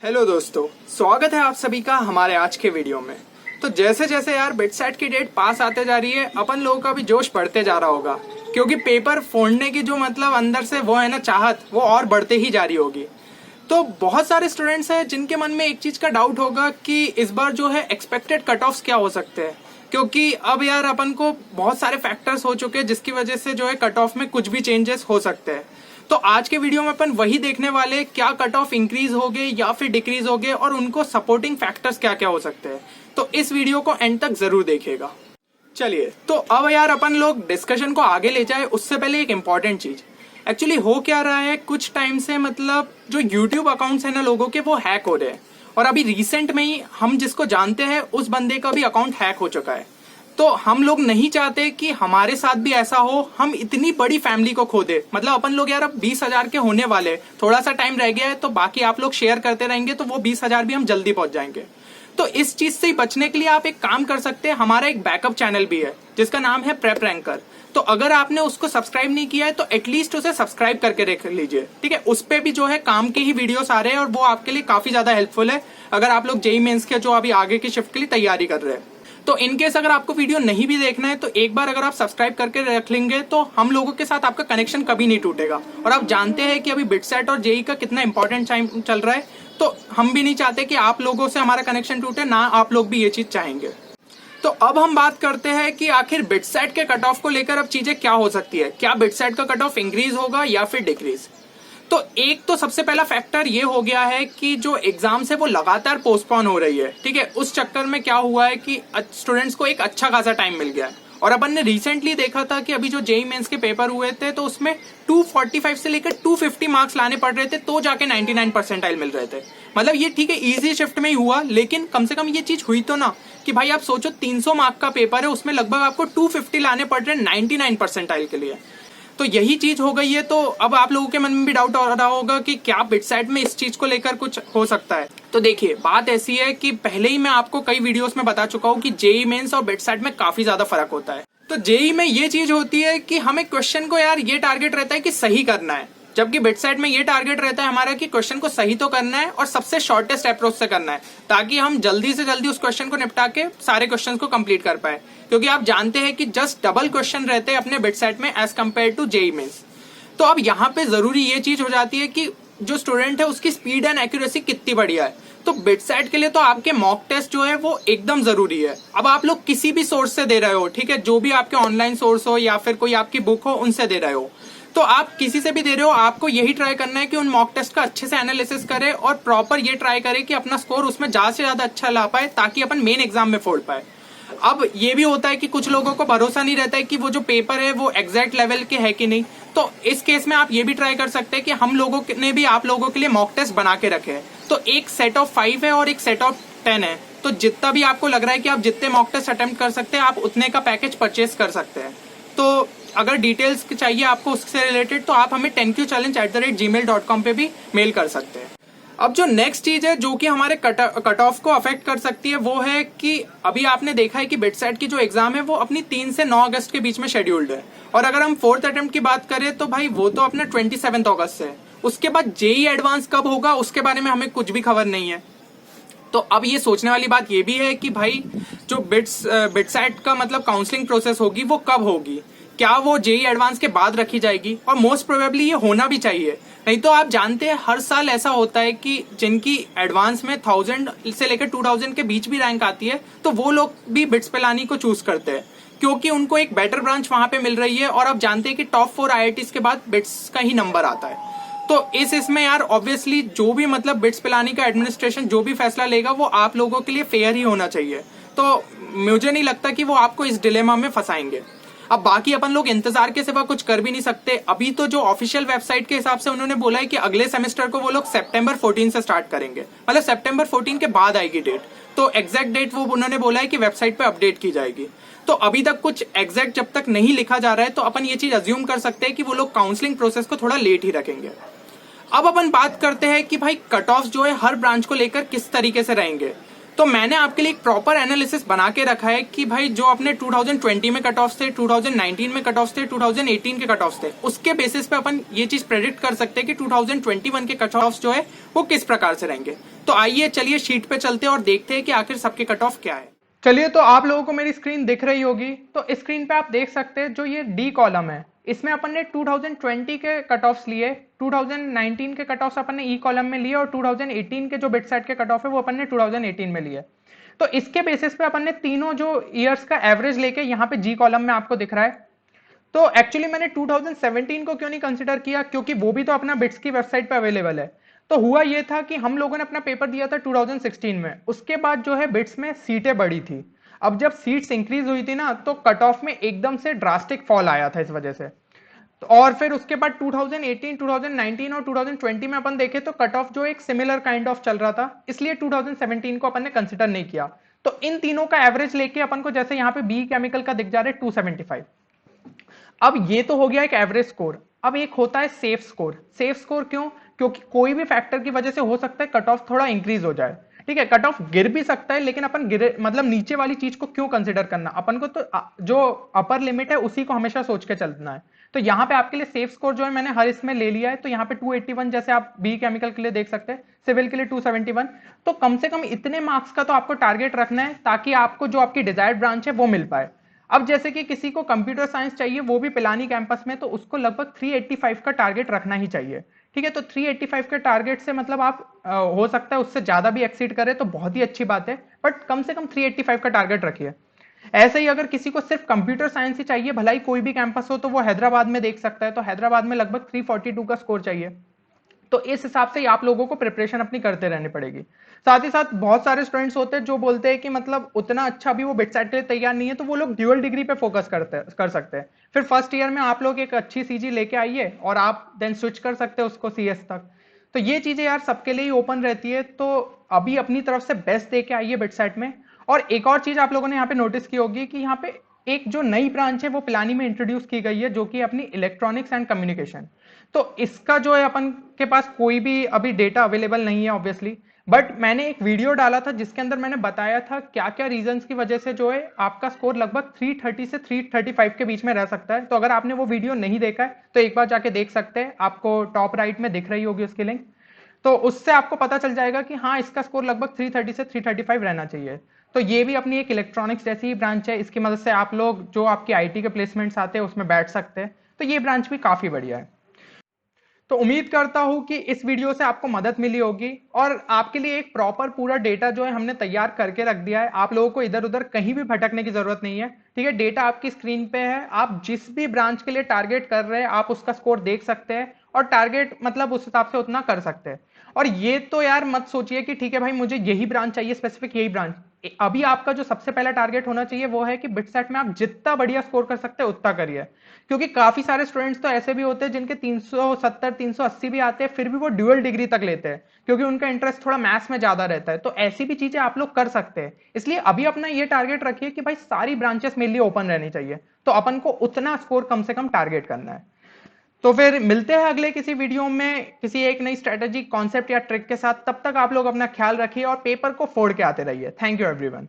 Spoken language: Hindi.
हेलो दोस्तों, स्वागत है आप सभी का हमारे आज के वीडियो में। तो जैसे जैसे यार बिटसेट की डेट पास आते जा रही है, अपन लोगों का भी जोश बढ़ते जा रहा होगा, क्योंकि पेपर फोड़ने की जो मतलब अंदर से वो है ना चाहत, वो और बढ़ते ही जा रही होगी। तो बहुत सारे स्टूडेंट्स हैं जिनके मन में एक चीज का डाउट होगा कि इस बार जो है एक्सपेक्टेड कट ऑफ्स क्या हो सकते हैं, क्योंकि अब यार अपन को बहुत सारे फैक्टर्स हो चुके हैं जिसकी वजह से जो है कट ऑफ में कुछ भी चेंजेस हो सकते हैं। तो आज के वीडियो में अपन वही देखने वाले, क्या कट ऑफ इंक्रीज हो गए या फिर डिक्रीज हो गए और उनको सपोर्टिंग फैक्टर्स क्या क्या हो सकते हैं। तो इस वीडियो को एंड तक जरूर देखिएगा। चलिए, तो अब यार अपन लोग डिस्कशन को आगे ले जाए उससे पहले एक इंपॉर्टेंट चीज, एक्चुअली हो क्या रहा है, कुछ टाइम से मतलब जो यूट्यूब अकाउंट्स है ना लोगों के, वो हैक हो रहे हैं। और अभी रिसेंट में ही हम जिसको जानते हैं उस बंदे का भी अकाउंट हैक हो चुका है। तो हम लोग नहीं चाहते कि हमारे साथ भी ऐसा हो, हम इतनी बड़ी फैमिली को खो दे। मतलब अपन लोग यार अब 20,000 के होने वाले, थोड़ा सा टाइम रह गया है, तो बाकी आप लोग शेयर करते रहेंगे तो वो 20,000 भी हम जल्दी पहुंच जाएंगे। तो इस चीज से बचने के लिए आप एक काम कर सकते हैं, हमारा एक बैकअप चैनल भी है जिसका नाम है प्रेप रैंकर। तो अगर आपने उसको सब्सक्राइब नहीं किया है तो एटलीस्ट उसे सब्सक्राइब करके रख लीजिए, ठीक है। उस पे भी जो है काम के ही वीडियोस आ रहे हैं और वो आपके लिए काफी ज्यादा हेल्पफुल है अगर आप लोग जेईई मेंस के जो अभी आगे की शिफ्ट के लिए तैयारी कर रहे हैं। तो इनकेस अगर आपको वीडियो नहीं भी देखना है तो एक बार अगर आप सब्सक्राइब करके रख लेंगे तो हम लोगों के साथ आपका कनेक्शन कभी नहीं टूटेगा। और आप जानते हैं कि अभी बिटसेट और जेईई का कितना इंपॉर्टेंट टाइम चल रहा है, तो हम भी नहीं चाहते कि आप लोगों से हमारा कनेक्शन टूटे, ना आप लोग भी ये चीज चाहेंगे। तो अब हम बात करते हैं कि आखिर बिटसेट के कट ऑफ को लेकर अब चीजें क्या हो सकती है। क्या बिटसेट का कट ऑफ इंक्रीज होगा या फिर डिक्रीज? तो एक तो सबसे पहला फैक्टर ये हो गया है कि जो एग्जाम्स है वो लगातार पोस्टपोन हो रही है, ठीक है। उस चक्कर में क्या हुआ है कि स्टूडेंट्स को एक अच्छा खासा टाइम मिल गया है। और अपन ने रिसेंटली देखा था कि अभी जो जेईई मेंस के पेपर हुए थे तो उसमें 245 से लेकर 250 मार्क्स लाने पड़ रहे थे, तो जाके 99 परसेंटाइल मिल रहे थे। मतलब ये ठीक है इजी शिफ्ट में ही हुआ, लेकिन कम से कम ये चीज हुई तो ना कि भाई आप सोचो 300 मार्क का पेपर है, उसमें लगभग आपको 250 लाने पड़ रहे हैं 99 परसेंटाइल के लिए। तो यही चीज हो गई है। तो अब आप लोगों के मन में भी डाउट हो रहा होगा कि क्या बिटसेट में इस चीज को लेकर कुछ हो सकता है। तो देखिए, बात ऐसी है कि पहले ही मैं आपको कई वीडियोस में बता चुका हूं कि जेईई मेंस और बिटसेट में काफी ज्यादा फर्क होता है। तो जेईई में ये चीज होती है कि हमें क्वेश्चन को यार ये टारगेट रहता है कि सही करना है, जबकि बिटसेट में ये टारगेट रहता है हमारा कि क्वेश्चन को सही तो करना है और सबसे शॉर्टेस्ट अप्रोच से करना है, ताकि हम जल्दी से जल्दी उस क्वेश्चन को निपटा के सारे क्वेश्चन को कंप्लीट कर पाए। क्योंकि आप जानते हैं कि जस्ट डबल क्वेश्चन रहते हैं अपने बिटसेट में as compare to JEE mains. तो अब यहाँ पे जरूरी ये चीज हो जाती है कि जो स्टूडेंट है उसकी स्पीड एंड एक्यूरेसी कितनी बढ़िया है। तो बिटसेट के लिए तो आपके मॉक टेस्ट जो है वो एकदम जरूरी है। अब आप लोग किसी भी सोर्स से दे रहे हो, ठीक है, जो भी आपके ऑनलाइन सोर्स हो या फिर कोई आपकी बुक हो उनसे दे रहे हो, तो आप किसी से भी दे रहे हो, आपको यही ट्राई करना है कि उन मॉक टेस्ट का अच्छे से एनालिसिस करे और प्रॉपर ये ट्राई करे कि अपना स्कोर उसमें ज्यादा से ज्यादा अच्छा ला पाए, ताकि अपन मेन एग्जाम में फोड़ पाए। अब ये भी होता है कि कुछ लोगों को भरोसा नहीं रहता है कि वो जो पेपर है वो एग्जैक्ट लेवल के है कि नहीं। तो इस केस में आप ये भी ट्राई कर सकते हैं कि हम लोगों ने भी आप लोगों के लिए मॉक टेस्ट बना के रखे हैं। तो एक सेट ऑफ 5 है और एक सेट ऑफ 10 है। तो जितना भी आपको लग रहा है कि आप जितने मॉक टेस्ट अटेम्प्ट कर सकते हैं, आप उतने का पैकेज परचेज कर सकते हैं। तो अगर डिटेल्स चाहिए आपको उससे रिलेटेड, तो आप हमें 10qchallenge@gmail.com पे भी मेल कर सकते हैं। अब जो नेक्स्ट चीज है जो कि हमारे कट ऑफ को अफेक्ट कर सकती है, वो है कि अभी आपने देखा है कि बिटसेट की जो एग्जाम है वो अपनी 3 से 9 अगस्त के बीच में शेड्यूल्ड है। और अगर हम 4th अटेम्प्ट की बात करें तो भाई वो तो अपना 27 अगस्त से है। उसके बाद जेईई एडवांस कब होगा उसके बारे में हमें कुछ भी खबर नहीं है। तो अब ये सोचने वाली बात ये भी है कि भाई जो बिटसेट का मतलब काउंसलिंग प्रोसेस होगी वो कब होगी, क्या वो जेईई एडवांस के बाद रखी जाएगी? और मोस्ट प्रोबेबली ये होना भी चाहिए, नहीं तो आप जानते हैं हर साल ऐसा होता है कि जिनकी एडवांस में 1000 से लेकर 2000 के बीच भी रैंक आती है तो वो लोग भी बिट्स पिलानी को चूज करते हैं, क्योंकि उनको एक बेटर ब्रांच वहां पे मिल रही है। और आप जानते हैं कि टॉप 4 आईआईटीज के बाद बिट्स का ही नंबर आता है। तो इसमें यार ऑब्वियसली जो भी मतलब बिट्स पिलानी का एडमिनिस्ट्रेशन जो भी फैसला लेगा वो आप लोगों के लिए फेयर ही होना चाहिए। तो मुझे नहीं लगता कि वो आपको इस डिलेमा में फंसाएंगे। अब बाकी अपन लोग इंतजार के सिवा कुछ कर भी नहीं सकते। अभी तो जो ऑफिशियल वेबसाइट के हिसाब से उन्होंने बोला है कि अगले सेमेस्टर को वो लोग सितंबर 14 से स्टार्ट करेंगे, मतलब सितंबर 14 के बाद आएगी डेट। तो एग्जैक्ट डेट वो उन्होंने बोला है कि वेबसाइट पे अपडेट की जाएगी। तो अभी तक कुछ एग्जैक्ट जब तक नहीं लिखा जा रहा है तो अपन ये चीज अज्यूम कर सकते हैं कि वो लोग काउंसलिंग प्रोसेस को थोड़ा लेट ही रखेंगे। अब अपन बात करते हैं कि भाई कट ऑफ जो है हर ब्रांच को लेकर किस तरीके से रहेंगे। तो मैंने आपके लिए एक प्रॉपर एनालिसिस बना के रखा है कि भाई जो अपने 2020 में कट ऑफ थे, 2019 में कट ऑफ थे, 2018 के कट ऑफ थे, उसके बेसिस पे अपन ये चीज प्रेडिक्ट कर सकते हैं कि 2021 के कट ऑफ जो है वो किस प्रकार से रहेंगे। तो आइए चलिए शीट पे चलते हैं और देखते हैं कि आखिर सबके कट ऑफ क्या है। चलिए, तो आप लोगों को मेरी स्क्रीन दिख रही होगी। तो स्क्रीन पे आप देख सकते हैं जो ये डी कॉलम है, इसमें अपन ने 2020 के कट ऑफ्स लिए, 2019 के कट ऑफ्स अपन ने ई कॉलम में लिए और 2018 के जो बिटसेट के कट ऑफ है वो अपन ने 2018 में लिए। तो इसके बेसिस पे अपन ने तीनों जो ईयर्स का एवरेज लेके यहाँ पे जी कॉलम में आपको दिख रहा है। तो एक्चुअली मैंने 2017 को क्यों नहीं कंसिडर किया, क्योंकि वो भी तो अपना बिट्स की वेबसाइट पे अवेलेबल है। तो हुआ ये था कि हम लोगों ने अपना पेपर दिया था 2016 में, उसके बाद जो है बिट्स में सीटें बढ़ी थी। अब जब सीट्स इंक्रीज हुई थी ना, तो कट ऑफ में एकदम से ड्रास्टिक फॉल आया था इस वजह से। तो और फिर उसके बाद 2018, 2019 और 2020 में अपन देखे तो कट ऑफ जो एक सिमिलर काइंड ऑफ चल रहा था, इसलिए 2017 को अपन ने कंसिडर नहीं किया। तो इन तीनों का एवरेज लेके अपन को जैसे यहाँ पे बी केमिकल का दिख जा रहा है 275। अब ये तो हो गया एक एवरेज स्कोर। अब एक होता है सेफ स्कोर। सेफ स्कोर क्यों? क्योंकि कोई भी फैक्टर की वजह से हो सकता है कट ऑफ थोड़ा इंक्रीज हो जाए। ठीक है, कट ऑफ गिर भी सकता है, लेकिन अपन गिरे मतलब नीचे वाली चीज को क्यों कंसिडर करना, अपन को तो जो अपर लिमिट है उसी को हमेशा सोच के चलना है। तो यहाँ पे आपके लिए सेफ स्कोर जो है मैंने हर इसमें ले लिया है। तो यहाँ पे 281 जैसे आप बी केमिकल के लिए देख सकते हैं, सिविल के लिए 271। तो कम से कम इतने मार्क्स का तो आपको टारगेट रखना है ताकि आपको जो आपकी डिजायर्ड ब्रांच है वो मिल पाए। अब जैसे कि किसी को कंप्यूटर साइंस चाहिए, वो भी पिलानी कैंपस में, तो उसको लगभग 385 का टारगेट रखना ही चाहिए। ठीक है, तो 385 के टारगेट से मतलब आप हो सकता है उससे ज्यादा भी एक्सीड करे तो बहुत ही अच्छी बात है, बट कम से कम 385 का टारगेट रखिए। ऐसे ही अगर किसी को सिर्फ कंप्यूटर साइंस ही चाहिए, भलाई कोई भी कैंपस हो, तो वो हैदराबाद में देख सकता है। तो हैदराबाद में लगभग 342 का स्कोर चाहिए। तो इस हिसाब से आप लोगों को प्रिपरेशन अपनी करते रहनी पड़ेगी। साथ ही साथ बहुत सारे स्टूडेंट्स होते हैं जो बोलते हैं कि मतलब उतना अच्छा भी वो बिटसेट के लिए तैयार नहीं है, तो वो लोग ड्यूअल डिग्री पे फोकस कर सकते हैं। फिर फर्स्ट ईयर में आप लोग एक अच्छी सीजी लेके आइए और आप देन स्विच कर सकते हैं उसको सीएस तक। तो ये चीजें यार सबके लिए ही ओपन रहती है। तो अभी अपनी तरफ से बेस्ट दे के आइए बिटसेट में। और एक और चीज आप लोगों ने यहाँ पे नोटिस की होगी कि यहाँ पे एक जो नई ब्रांच है वो पिलानी में इंट्रोड्यूस की गई है, जो कि अपनी इलेक्ट्रॉनिक्स एंड कम्युनिकेशन। तो इसका जो है अपन के पास कोई भी अभी डेटा अवेलेबल नहीं है ऑब्वियसली, बट मैंने एक वीडियो डाला था जिसके अंदर मैंने बताया था क्या क्या रीजंस की वजह से जो है आपका स्कोर लगभग 330 से 335 के बीच में रह सकता है। तो अगर आपने वो वीडियो नहीं देखा है तो एक बार जाके देख सकते हैं, आपको टॉप राइट में दिख रही होगी उसकी लिंक। तो उससे आपको पता चल जाएगा कि हाँ, इसका स्कोर लगभग 330 से 335 रहना चाहिए। तो ये भी अपनी एक इलेक्ट्रॉनिक्स जैसी ही ब्रांच है, इसकी मदद से आप लोग जो आपकी आईटी के प्लेसमेंट्स आते हैं उसमें बैठ सकते हैं। तो ये ब्रांच भी काफी बढ़िया है। तो उम्मीद करता हूं कि इस वीडियो से आपको मदद मिली होगी और आपके लिए एक प्रॉपर पूरा डेटा जो है हमने तैयार करके रख दिया है। आप लोगों को इधर उधर कहीं भी भटकने की जरूरत नहीं है। ठीक है, डेटा आपकी स्क्रीन पे है, आप जिस भी ब्रांच के लिए टारगेट कर रहे हैं आप उसका स्कोर देख सकते हैं और टारगेट मतलब उस हिसाब से उतना कर सकते हैं। और ये तो यार मत सोचिए कि ठीक है भाई मुझे यही ब्रांच चाहिए, स्पेसिफिक यही ब्रांच। अभी आपका जो सबसे पहला टारगेट होना चाहिए वो है कि बिटसेट में आप जितना बढ़िया स्कोर कर सकते हैं उतना करिए। क्योंकि काफी सारे स्टूडेंट्स तो ऐसे भी होते हैं जिनके 370 380 भी आते हैं, फिर भी वो ड्यूअल डिग्री तक लेते हैं क्योंकि उनका इंटरेस्ट थोड़ा मैथ्स में ज्यादा रहता है। तो ऐसी भी चीजें आप लोग कर सकते हैं। इसलिए अभी अपना ये टारगेट रखिए कि भाई सारी ब्रांचेस मेरे लिए ओपन रहनी चाहिए, तो अपन को उतना स्कोर कम से कम टारगेट करना है। तो फिर मिलते हैं अगले किसी वीडियो में किसी एक नई स्ट्रेटेजी, कॉन्सेप्ट या ट्रिक के साथ। तब तक आप लोग अपना ख्याल रखिए और पेपर को फोड़ के आते रहिए। Thank you everyone.